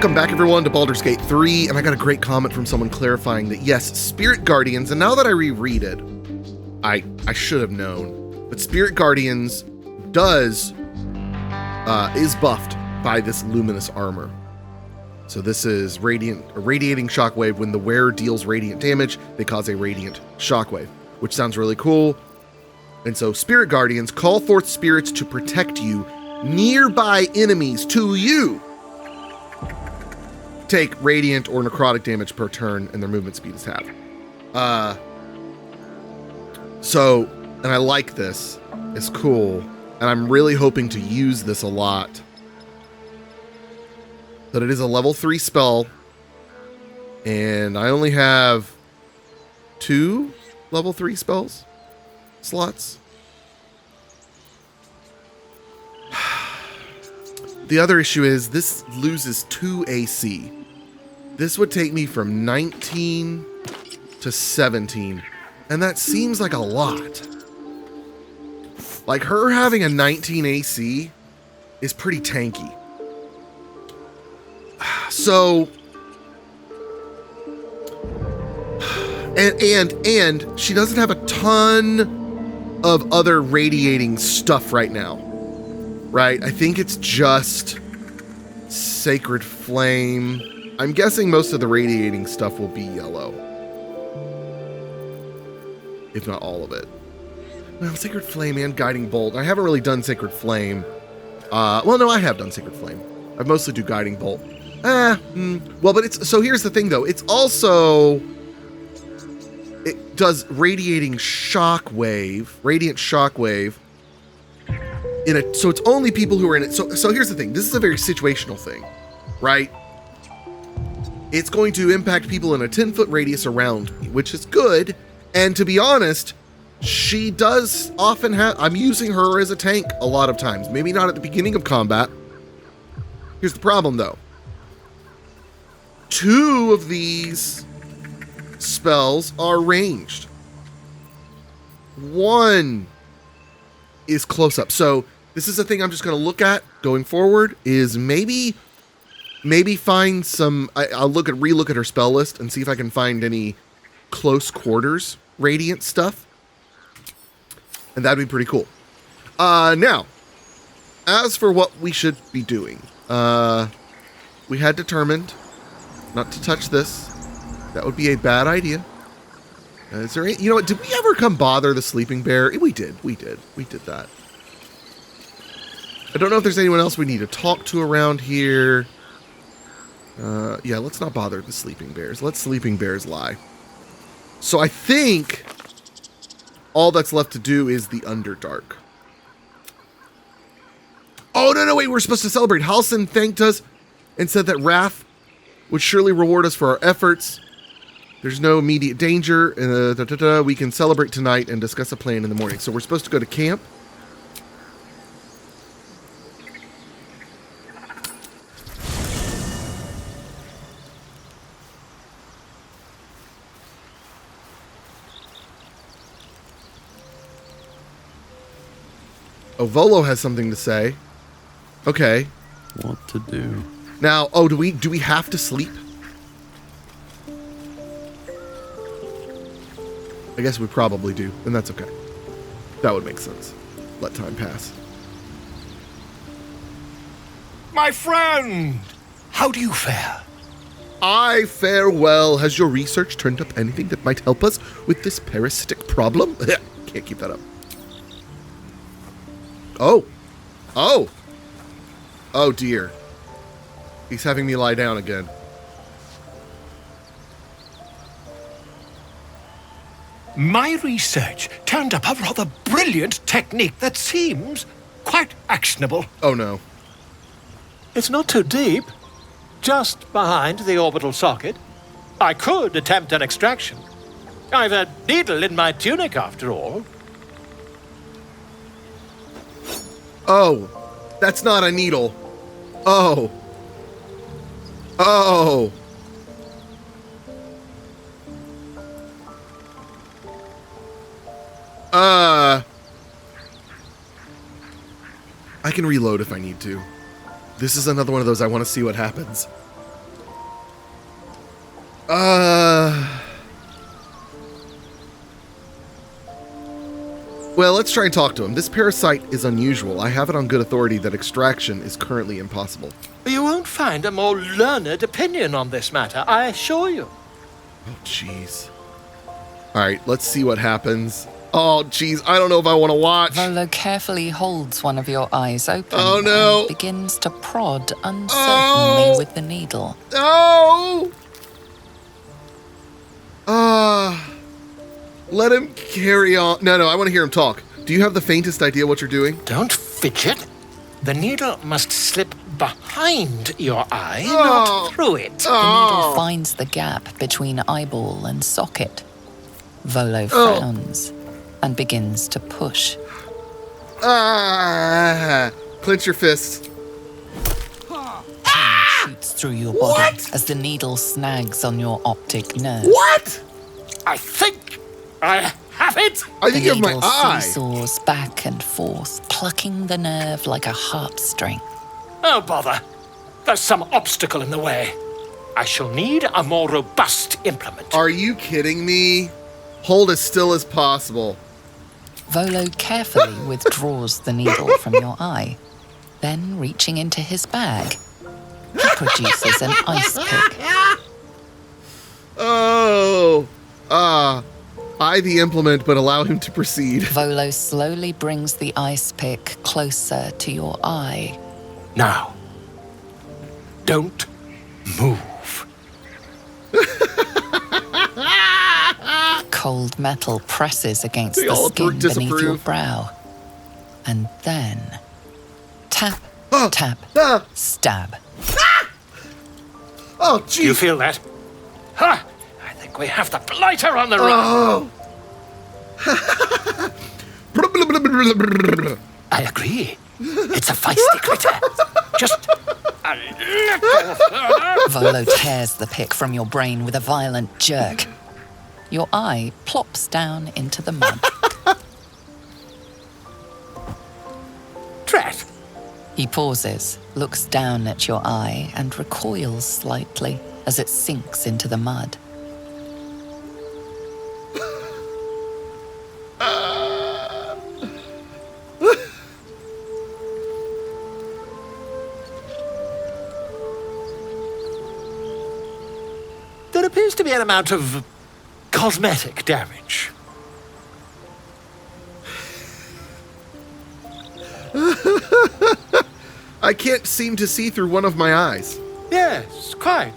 Welcome back, everyone, to Baldur's Gate 3, and I got a great comment from someone clarifying that, yes, Spirit Guardians, and now that I reread it, I should have known, but Spirit Guardians is buffed by this luminous armor. So this is a radiating shockwave. When the wearer deals radiant damage, they cause a radiant shockwave, which sounds really cool. And so Spirit Guardians call forth spirits to protect you. Nearby enemies to you take radiant or necrotic damage per turn, and their movement speed is half. And I like this. It's cool. And I'm really hoping to use this a lot. But it is a level 3 spell. And I only have 2 level 3 spells slots. The other issue is this loses 2 AC. This would take me from 19 to 17. And that seems like a lot. Like, her having a 19 AC is pretty tanky. So, and she doesn't have a ton of other radiating stuff right now, right? I think it's just Sacred Flame. I'm guessing most of the radiating stuff will be yellow, if not all of it. Well, Sacred Flame and Guiding Bolt. I haven't really done Sacred Flame. Well, no, I have done Sacred Flame. I mostly do Guiding Bolt. Well, but it's, so here's the thing though. It's also, it does radiant shockwave in it. So it's only people who are in it. So here's the thing. This is a very situational thing, right? It's going to impact people in a 10-foot radius around me, which is good. And to be honest, she does often have, I'm using her as a tank a lot of times. Maybe not at the beginning of combat. Here's the problem though. 2 of these spells are ranged. 1 is close up. So this is a thing I'm just going to look at going forward, is maybe find some, I'll relook at her spell list and see if I can find any close quarters radiant stuff. And that'd be pretty cool. Now, as for what we should be doing, we had determined not to touch this. That would be a bad idea. Is there any, you know what, did we ever come bother the sleeping bear? We did that. I don't know if there's anyone else we need to talk to around here. Yeah, let's not bother the sleeping bears. Let sleeping bears lie. So I think all that's left to do is the Underdark. Oh, no, wait, we're supposed to celebrate. Halsin thanked us and said that Wrath would surely reward us for our efforts. There's no immediate danger. We can celebrate tonight and discuss a plan in the morning. So we're supposed to go to camp. Oh, Volo has something to say. Okay. What to do? Now, do we have to sleep? I guess we probably do, and that's okay. That would make sense. Let time pass. My friend! How do you fare? I fare well. Has your research turned up anything that might help us with this parasitic problem? Can't keep that up. Oh dear. He's having me lie down again. My research turned up a rather brilliant technique that seems quite actionable. Oh no. It's not too deep. Just behind the orbital socket. I could attempt an extraction. I've a needle in my tunic after all. Oh, that's not a needle. Oh. I can reload if I need to. This is another one of those I want to see what happens. Well, let's try and talk to him. This parasite is unusual. I have it on good authority that extraction is currently impossible. You won't find a more learned opinion on this matter, I assure you. Oh, jeez. All right, let's see what happens. Oh, jeez, I don't know if I want to watch. Volo carefully holds one of your eyes open Oh, no. and begins to prod uncertainly with the needle. No! Let him carry on. No, I want to hear him talk. Do you have the faintest idea what you're doing? Don't fidget. The needle must slip behind your eye, not through it. The needle finds the gap between eyeball and socket. Volo frowns and begins to push. Clench your fists. Pain shoots through your body as the needle snags on your optic nerve. What? I think I have it. I think you have my needle eye. seesaws back and forth, plucking the nerve like a heartstring. Oh, bother. There's some obstacle in the way. I shall need a more robust implement. Are you kidding me? Hold as still as possible. Volo carefully withdraws the needle from your eye. Then, reaching into his bag, he produces an ice pick. Eye the implement, but allow him to proceed. Volo slowly brings the ice pick closer to your eye. Now, don't move. Cold metal presses against They the all skin beneath your disapprove. brow. And then, tap, tap, stab. Oh, Do you jeez. feel that? Ha! I think we have the blighter on the run. I agree. It's a feisty critter. Just a little further. Volo tears the pick from your brain with a violent jerk. Your eye plops down into the mud. Drat. He pauses, looks down at your eye, and recoils slightly as it sinks into the mud. There appears to be an amount of cosmetic damage. I can't seem to see through one of my eyes. Yes, quite.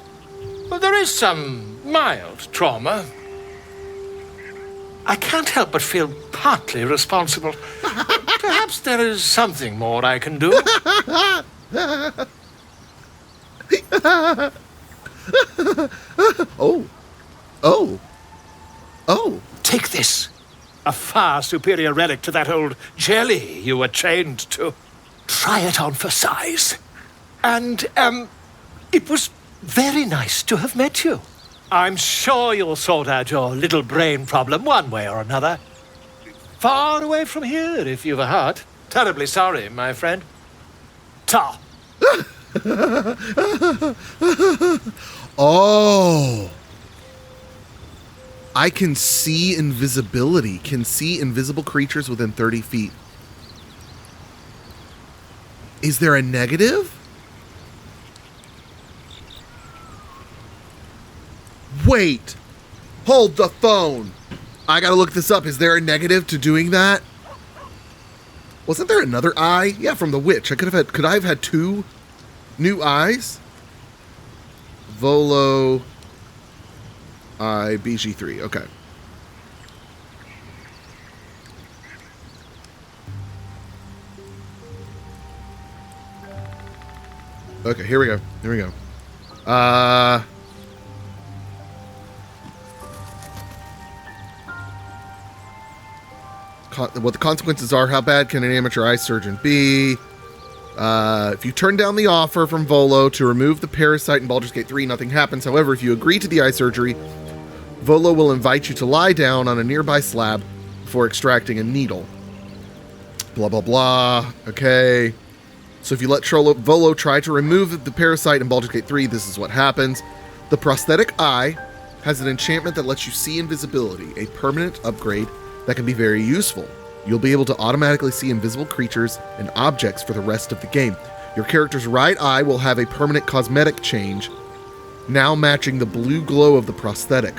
But there is some mild trauma. I can't help but feel partly responsible. Perhaps there is something more I can do. Oh. Take this. A far superior relic to that old jelly you were chained to. Try it on for size. And, it was very nice to have met you. I'm sure you'll sort out your little brain problem one way or another. Far away from here, if you've a heart. Terribly sorry, my friend. Ta. Oh. I can see invisibility. Can see invisible creatures within 30 feet. Is there a negative? Wait. Hold the phone. I gotta look this up. Is there a negative to doing that? Wasn't there another eye? Yeah, from the witch. Could I have had two new eyes? Volo eye BG3. Okay. Okay, here we go. What the consequences are, how bad can an amateur eye surgeon be? If you turn down the offer from Volo to remove the parasite in Baldur's Gate 3, nothing happens. However, if you agree to the eye surgery, Volo will invite you to lie down on a nearby slab before extracting a needle. Blah, blah, blah. Okay. So if you let Volo try to remove the parasite in Baldur's Gate 3, this is what happens. The prosthetic eye has an enchantment that lets you see invisibility, a permanent upgrade that can be very useful. You'll be able to automatically see invisible creatures and objects for the rest of the game. Your character's right eye will have a permanent cosmetic change, now matching the blue glow of the prosthetic.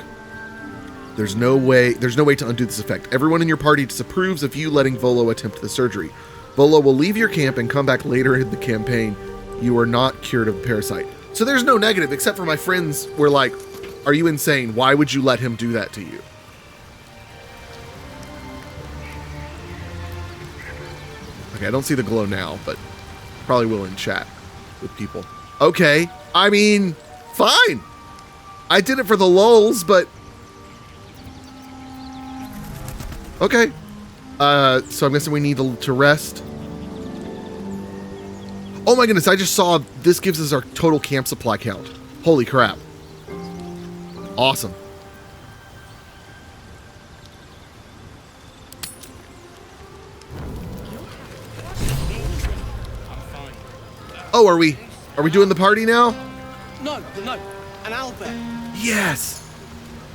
There's no way to undo this effect. Everyone in your party disapproves of you letting Volo attempt the surgery. Volo will leave your camp and come back later in the campaign. You are not cured of the parasite. So there's no negative, except for my friends were like, are you insane? Why would you let him do that to you? Okay, I don't see the glow now, but probably will in chat with people. Okay, I mean, fine. I did it for the lulz, but... Okay. So I'm guessing we need to rest. Oh my goodness, I just saw this gives us our total camp supply count. Holy crap. Awesome. Oh, are we doing the party now? No, an owlbear. Yes.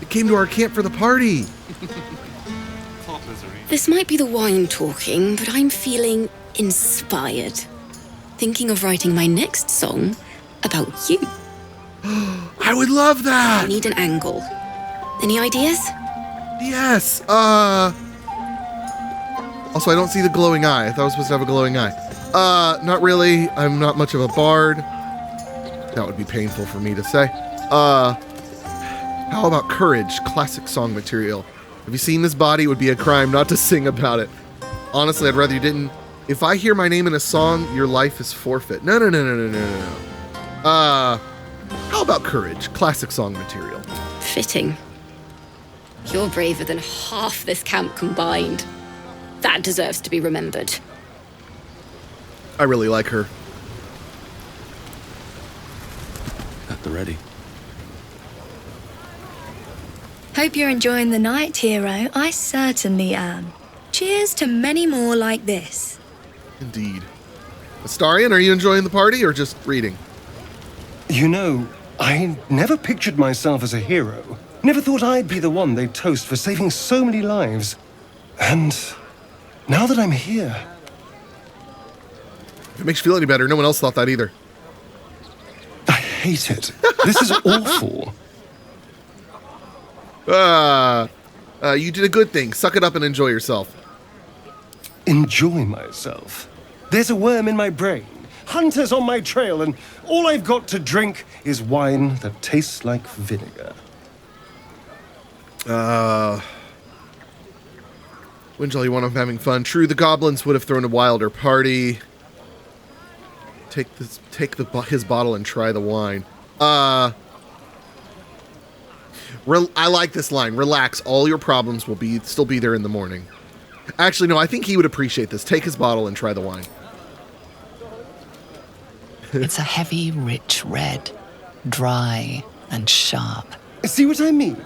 It came to our camp for the party. This might be the wine talking, but I'm feeling inspired. Thinking of writing my next song about you. I would love that. I need an angle. Any ideas? Yes. Also, I don't see the glowing eye. I thought I was supposed to have a glowing eye. Not really. I'm not much of a bard. That would be painful for me to say. How about courage? Classic song material. Have you seen this body? It would be a crime not to sing about it. Honestly, I'd rather you didn't. If I hear my name in a song, your life is forfeit. No. How about courage? Classic song material. Fitting. You're braver than half this camp combined. That deserves to be remembered. I really like her. At the ready. Hope you're enjoying the night, hero. I certainly am. Cheers to many more like this. Indeed. Astarion, are you enjoying the party or just reading? You know, I never pictured myself as a hero. Never thought I'd be the one they'd toast for saving so many lives. And now that I'm here... If it makes you feel any better, no one else thought that either. I hate it. This is awful. You did a good thing. Suck it up and enjoy yourself. Enjoy myself. There's a worm in my brain, hunters on my trail, and all I've got to drink is wine that tastes like vinegar. When's all you want? I'm having fun. True, the goblins would have thrown a wilder party. Take his bottle and try the wine. I like this line. Relax. All your problems will still be there in the morning. Actually, no, I think he would appreciate this. Take his bottle and try the wine. It's a heavy, rich red, dry and sharp. See what I mean?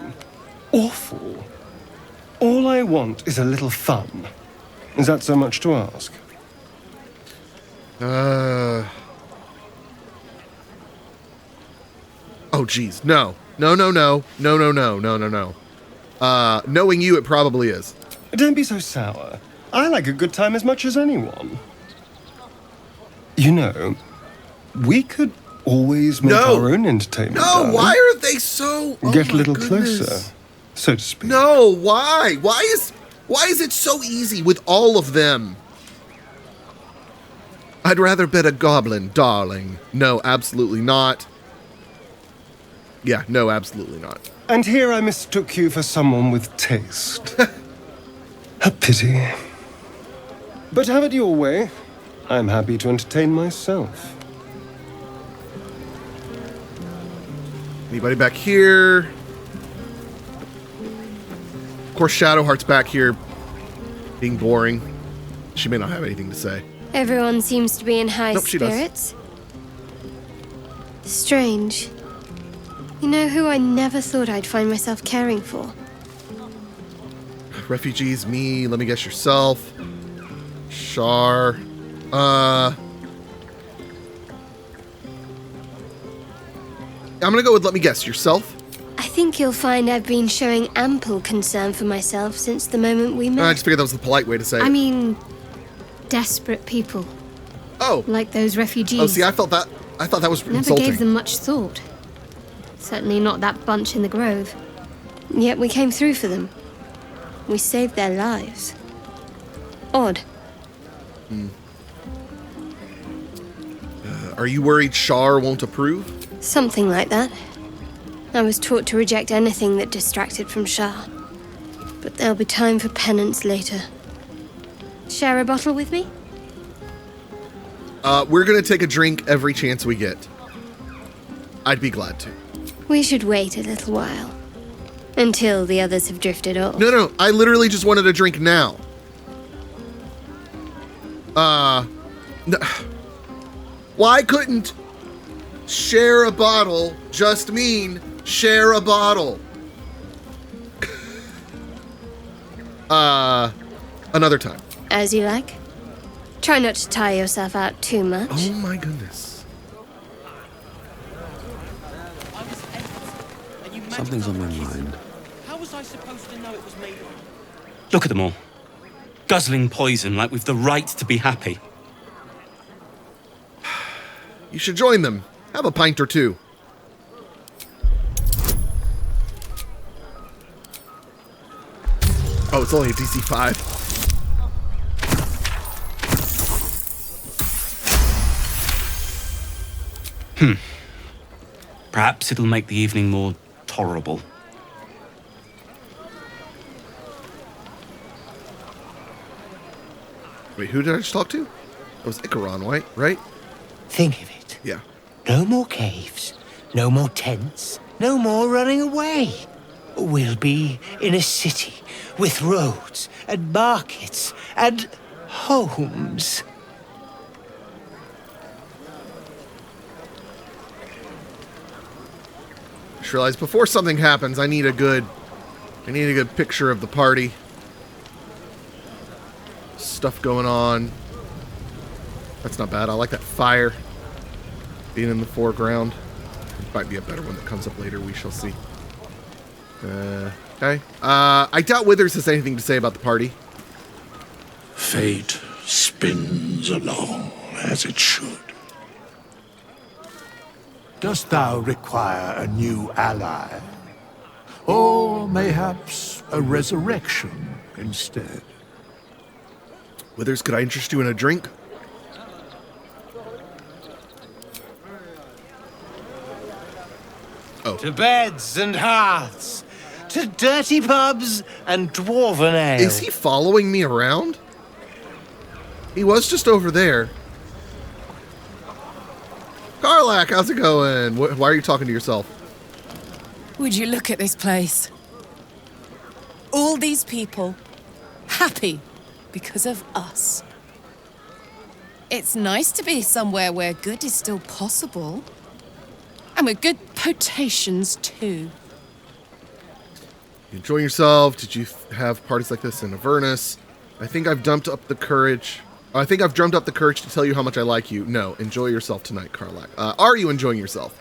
Awful. All I want is a little fun. Is that so much to ask? Oh, geez. No. No. Knowing you, it probably is. Don't be so sour. I like a good time as much as anyone. You know, we could always make our own entertainment. No, darling. why are they so... Get a little goodness. closer, so to speak. No, why? Why is it so easy with all of them? I'd rather bet a goblin, darling. No, absolutely not. Yeah, no, absolutely not. And here I mistook you for someone with taste. A pity. But have it your way. I'm happy to entertain myself. Anybody back here? Of course, Shadowheart's back here being boring. She may not have anything to say. Everyone seems to be in high Nope, she does. spirits. Strange. You know who I never thought I'd find myself caring for? Refugees, me, let me guess, yourself. Shar. I'm gonna go with let me guess, yourself? I think you'll find I've been showing ample concern for myself since the moment we met. I just figured that was the polite way to say it. I mean, desperate people. Oh. Like those refugees. Oh, see, I thought that was Never insulting. gave them much thought. Certainly not that bunch in the grove. Yet we came through for them. We saved their lives. Odd. Are you worried Shar won't approve? Something like that. I was taught to reject anything that distracted from Shah. But there'll be time for penance later. Share a bottle with me? We're gonna take a drink every chance we get. I'd be glad to. We should wait a little while. Until the others have drifted off. No, I literally just wanted a drink now. No. Why couldn't share a bottle just mean share a bottle? Another time. As you like. Try not to tire yourself out too much. Oh my goodness. Something's on my mind. How was I supposed to know it was made of? Look at them all. Guzzling poison like we've the right to be happy. You should join them. Have a pint or two. Oh, it's only a DC 5. Perhaps it'll make the evening more tolerable. Wait, who did I just talk to? That was Icaron, right? Think of it. Yeah. No more caves, no more tents, no more running away. We'll be in a city with roads and markets and homes. I just realized before something happens, I need a good picture of the party. Stuff going on. That's not bad. I like that fire being in the foreground. It might be a better one that comes up later. We shall see. Okay. I doubt Withers has anything to say about the party. Fate spins along as it should. Dost thou require a new ally? Or mayhaps a resurrection instead? Withers, could I interest you in a drink? Oh. To beds and hearths, to dirty pubs and dwarven ale. Is he following me around? He was just over there. Karlak, how's it going? Why are you talking to yourself? Would you look at this place? All these people, happy because of us. It's nice to be somewhere where good is still possible. And with good potations, too. You enjoying yourself? Did you have parties like this in Avernus? I think I've drummed up the courage to tell you how much I like you. No, enjoy yourself tonight, Karlak. Are you enjoying yourself?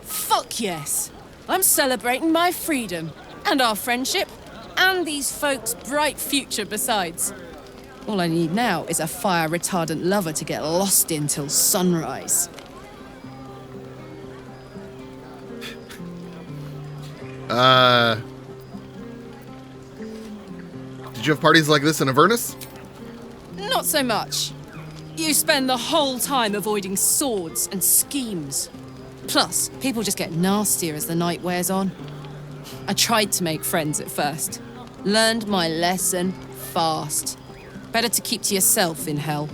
Fuck yes. I'm celebrating my freedom, and our friendship, and these folks' bright future besides. All I need now is a fire-retardant lover to get lost in till sunrise. Did you have parties like this in Avernus? Not so much. You spend the whole time avoiding swords and schemes. Plus, people just get nastier as the night wears on. I tried to make friends at first. Learned my lesson fast. Better to keep to yourself in hell.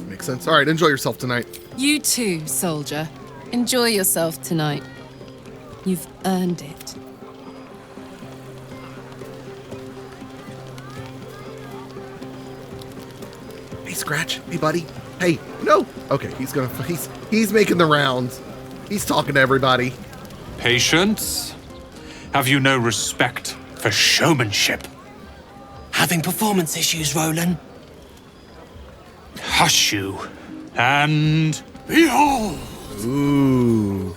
Makes sense. All right, enjoy yourself tonight. You too, soldier. Enjoy yourself tonight. You've earned it. Hey, Scratch. Hey, buddy. Hey, no. Okay, he's making the rounds. He's talking to everybody. Patience? Have you no respect for showmanship? Having performance issues, Roland? Hush you, and behold! Ooh.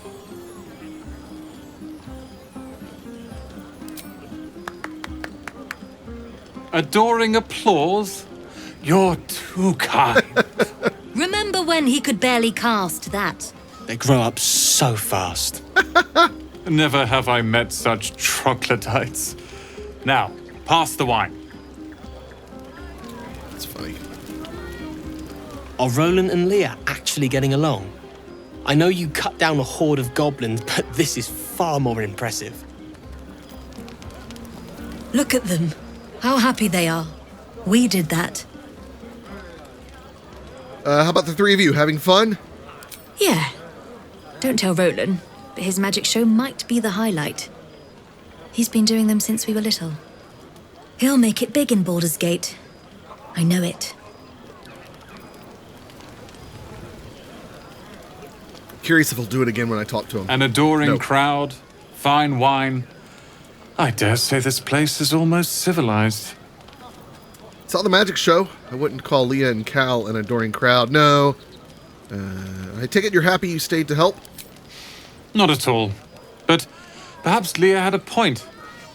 Adoring applause? You're too kind. Remember when he could barely cast that? They grow up so fast. Never have I met such troglodytes. Now, pass the wine. That's funny. Are Roland and Leah actually getting along? I know you cut down a horde of goblins, but this is far more impressive. Look at them. How happy they are. We did that. How about the three of you? Having fun? Yeah. Don't tell Roland, but his magic show might be the highlight. He's been doing them since we were little. He'll make it big in Baldur's Gate. I know it. Curious if he'll do it again when I talk to him. An adoring crowd, fine wine. I dare say this place is almost civilized. Saw the magic show. I wouldn't call Leah and Cal an adoring crowd. No. I take it you're happy you stayed to help? Not at all. But perhaps Leah had a point.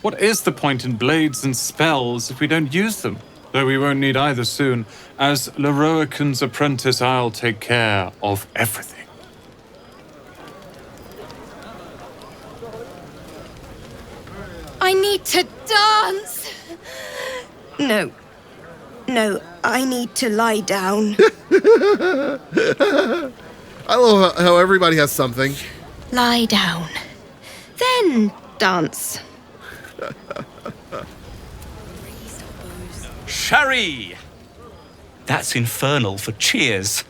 What is the point in blades and spells if we don't use them? Though we won't need either soon. As Leroican's apprentice, I'll take care of everything. I need to dance! No, I need to lie down. I love how everybody has something. Lie down. Then dance. Sherry! That's infernal for cheers.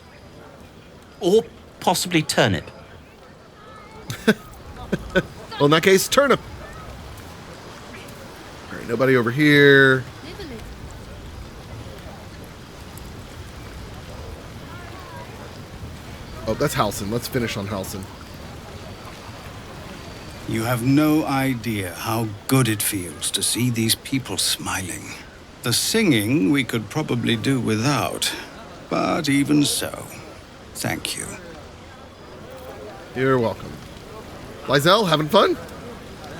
Or possibly turnip. Well, in that case, turnip. All right, nobody over here. Oh, that's Halson. Let's finish on Halson. You have no idea how good it feels to see these people smiling. The singing we could probably do without, but even so, thank you. You're welcome. Lizelle, having fun?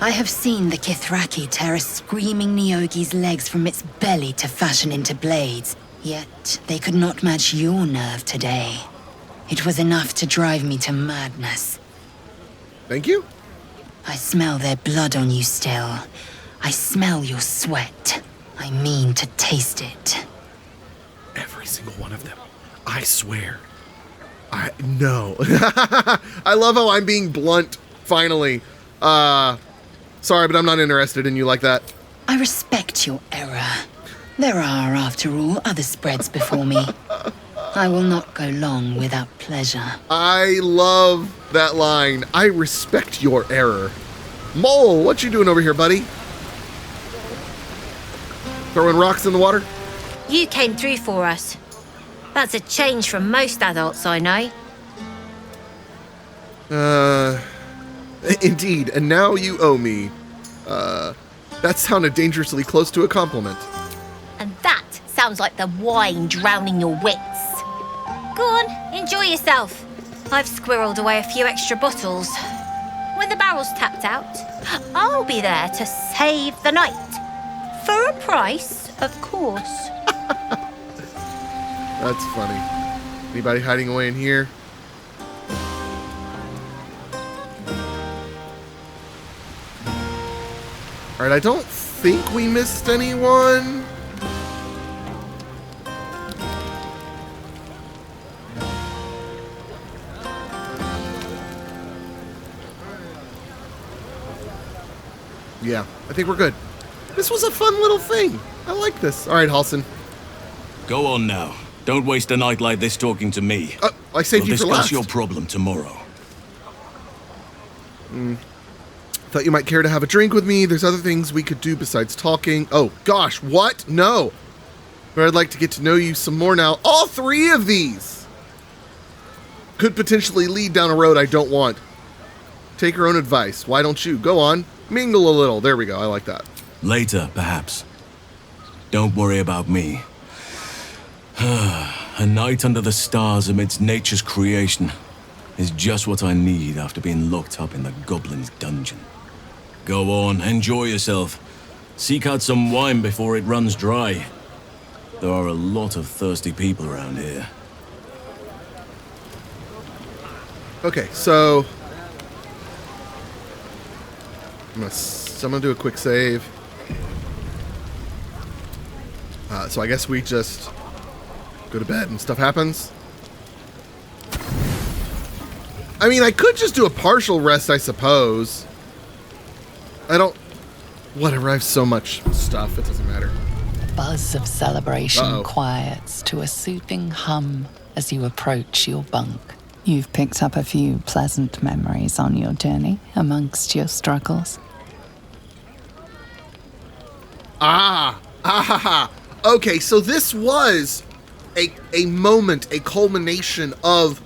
I have seen the Kithraki tear a screaming Nyogi's legs from its belly to fashion into blades, yet they could not match your nerve today. It was enough to drive me to madness. Thank you. I smell their blood on you still. I smell your sweat. I mean to taste it. Every single one of them. I swear. No. I love how I'm being blunt, finally. Sorry, but I'm not interested in you like that. I respect your error. There are, after all, other spreads before me. I will not go long without pleasure. I love that line. I respect your error. Mole, what you doing over here, buddy? Throwing rocks in the water? You came through for us. That's a change from most adults I know. Indeed, and now you owe me. That sounded dangerously close to a compliment. And that sounds like the wine drowning your wits. Go on, enjoy yourself. I've squirreled away a few extra bottles. When the barrel's tapped out, I'll be there to save the night. For a price, of course. That's funny. Anybody hiding away in here? Alright, I don't think we missed anyone. Yeah, I think we're good. This was a fun little thing. I like this. Alright, Halson. Go on now. Don't waste a night like this talking to me. I saved you for We'll last. discuss your problem tomorrow. Thought you might care to have a drink with me. There's other things we could do besides talking. Oh, gosh, what? No. But I'd like to get to know you some more now. All three of these could potentially lead down a road I don't want. Take your own advice. Why don't you? Go on. Mingle a little. There we go. I like that. Later, perhaps. Don't worry about me. A night under the stars amidst nature's creation is just what I need after being locked up in the goblin's dungeon. Go on, enjoy yourself. Seek out some wine before it runs dry. There are a lot of thirsty people around here. Okay, so I'm gonna do a quick save. So I guess we just go to bed and stuff happens. I mean, I could just do a partial rest, I suppose. I don't... Whatever, I have so much stuff, it doesn't matter. The buzz of celebration quiets to a soothing hum as you approach your bunk. You've picked up a few pleasant memories on your journey amongst your struggles. Okay, so this was a moment, a culmination of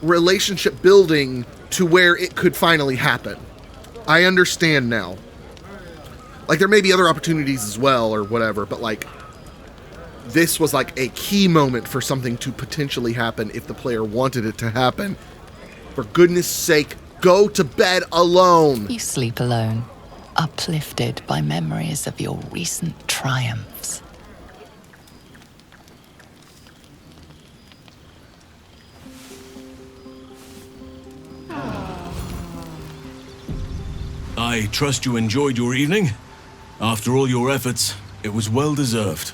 relationship building to where it could finally happen. I understand now. Like, there may be other opportunities as well or whatever, but like, this was like a key moment for something to potentially happen if the player wanted it to happen. For goodness sake, go to bed alone. You sleep alone, uplifted by memories of your recent triumphs. I trust you enjoyed your evening. After all your efforts, it was well deserved.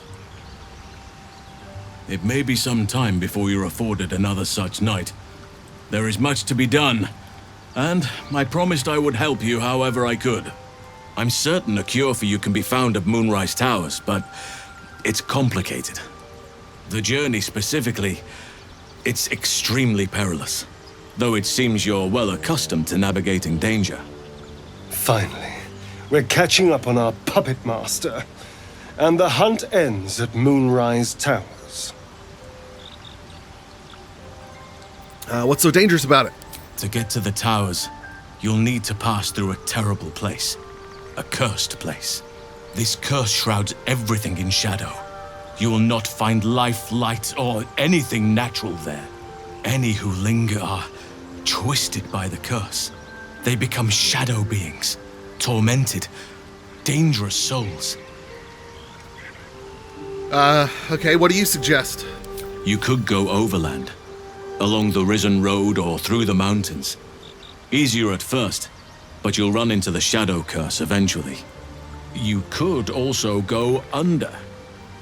It may be some time before you're afforded another such night. There is much to be done, and I promised I would help you however I could. I'm certain a cure for you can be found at Moonrise Towers, but it's complicated. The journey specifically, it's extremely perilous, though it seems you're well accustomed to navigating danger. Finally, we're catching up on our puppet master, and the hunt ends at Moonrise Towers. What's so dangerous about it? To get to the towers, you'll need to pass through a terrible place. A cursed place. This curse shrouds everything in shadow. You will not find life, light, or anything natural there. Any who linger are twisted by the curse. They become shadow beings, tormented, dangerous souls. Okay, what do you suggest? You could go overland, along the Risen Road or through the mountains. Easier at first, but you'll run into the shadow curse eventually. You could also go under.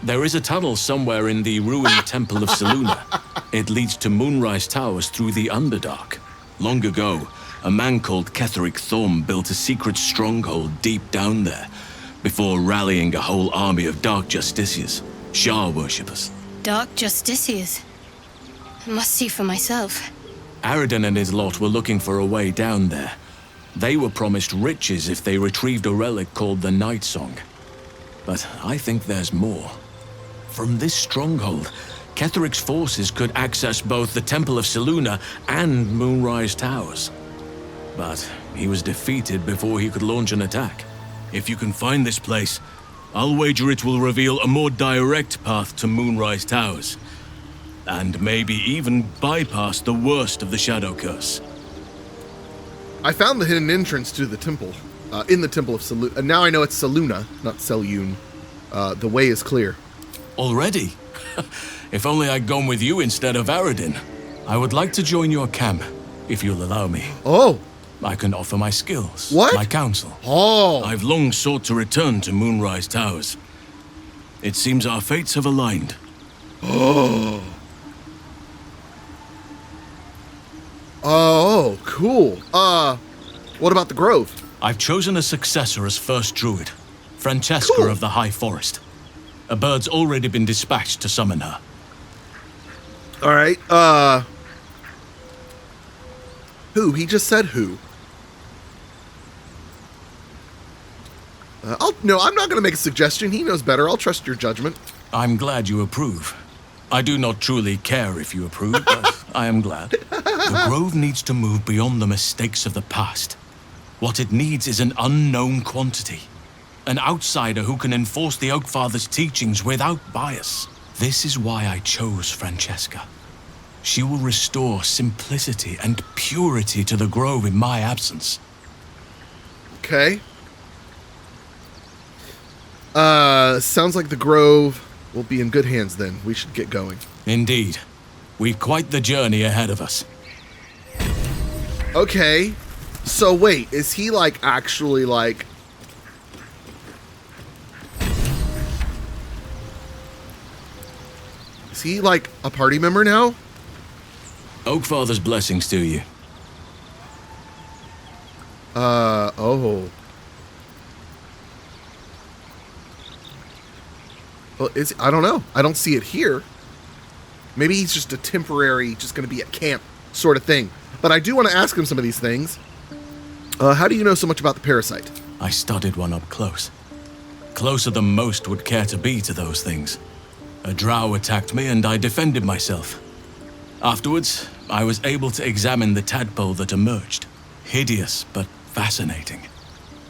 There is a tunnel somewhere in the ruined Temple of Selûne. It leads to Moonrise Towers through the Underdark. Long ago, a man called Ketheric Thorm built a secret stronghold deep down there, before rallying a whole army of Dark Justiciars, Shah worshippers. Dark Justiciars. I must see for myself. Aradin and his lot were looking for a way down there. They were promised riches if they retrieved a relic called the Night Song. But I think there's more. From this stronghold, Ketheric's forces could access both the Temple of Selûne and Moonrise Towers. But he was defeated before he could launch an attack. If you can find this place, I'll wager it will reveal a more direct path to Moonrise Towers. And maybe even bypass the worst of the Shadow Curse. I found the hidden entrance to the temple, in the Temple of Selûne. And now I know it's Selûne, not Selûne. The way is clear. Already? If only I'd gone with you instead of Aradin. I would like to join your camp, if you'll allow me. Oh! I can offer my skills, what? My counsel. Oh! I've long sought to return to Moonrise Towers. It seems our fates have aligned. Oh! Oh, cool. What about the Grove? I've chosen a successor as first druid, Francesca of the High Forest. A bird's already been dispatched to summon her. All right, who? He just said who. No, I'm not going to make a suggestion. He knows better. I'll trust your judgment. I'm glad you approve. I do not truly care if you approve, but I am glad. The Grove needs to move beyond the mistakes of the past. What it needs is an unknown quantity. An outsider who can enforce the Oakfather's teachings without bias. This is why I chose Francesca. She will restore simplicity and purity to the Grove in my absence. Okay. Sounds like the Grove will be in good hands then. We should get going. Indeed. We've quite the journey ahead of us. Okay. So wait, is he like actually like... Is he like a party member now? Oakfather's blessings to you. Oh. Well, I don't know. I don't see it here. Maybe he's just a temporary, just going to be at camp sort of thing. But I do want to ask him some of these things. How do you know so much about the parasite? I studied one up close. Closer than most would care to be to those things. A drow attacked me and I defended myself. Afterwards, I was able to examine the tadpole that emerged. Hideous, but fascinating.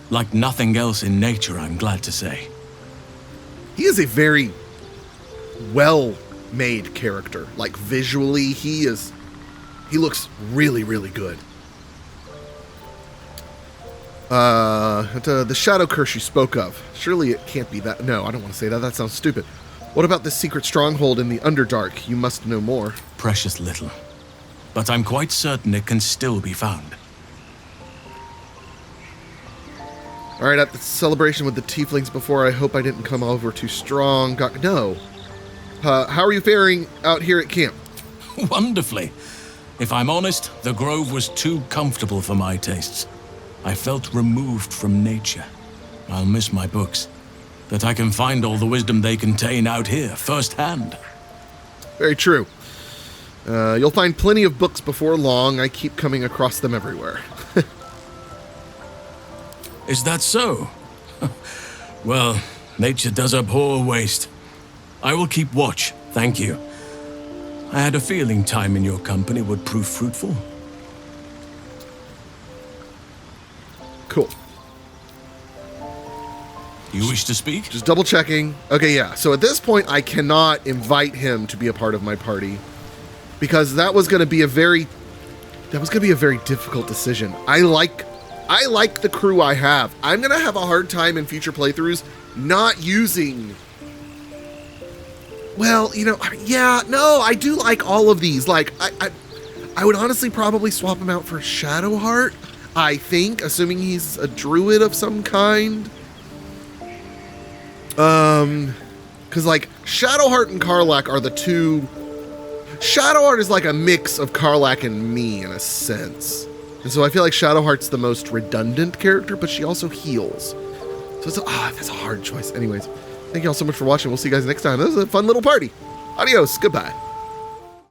Like nothing else in nature, I'm glad to say. He is a very well-made character. Like, visually, he looks really, really good. The shadow curse you spoke of. Surely it can't be that. No, I don't want to say that. That sounds stupid. What about this secret stronghold in the Underdark? You must know more. Precious little. But I'm quite certain it can still be found. Alright, at the celebration with the tieflings before, I hope I didn't come over too strong. No. How are you faring out here at camp? Wonderfully. If I'm honest, the Grove was too comfortable for my tastes. I felt removed from nature. I'll miss my books. But I can find all the wisdom they contain out here, firsthand. Very true. You'll find plenty of books before long. I keep coming across them everywhere. Is that so? Well, nature does abhor waste. I will keep watch, thank you. I had a feeling time in your company would prove fruitful. Cool. You wish to speak? Just double checking. Okay, yeah. So at this point, I cannot invite him to be a part of my party because that was going to be a very difficult decision. I like the crew I have. I'm going to have a hard time in future playthroughs not using... Well, you know, yeah, no, I do like all of these. Like, I would honestly probably swap him out for Shadowheart, I think, assuming he's a druid of some kind. Because, like, Shadowheart and Karlach are the two... Shadowheart is like a mix of Karlach and me, in a sense. And so I feel like Shadowheart's the most redundant character, but she also heals. So that's a hard choice. Anyways, thank you all so much for watching. We'll see you guys next time. This is a fun little party. Adios. Goodbye.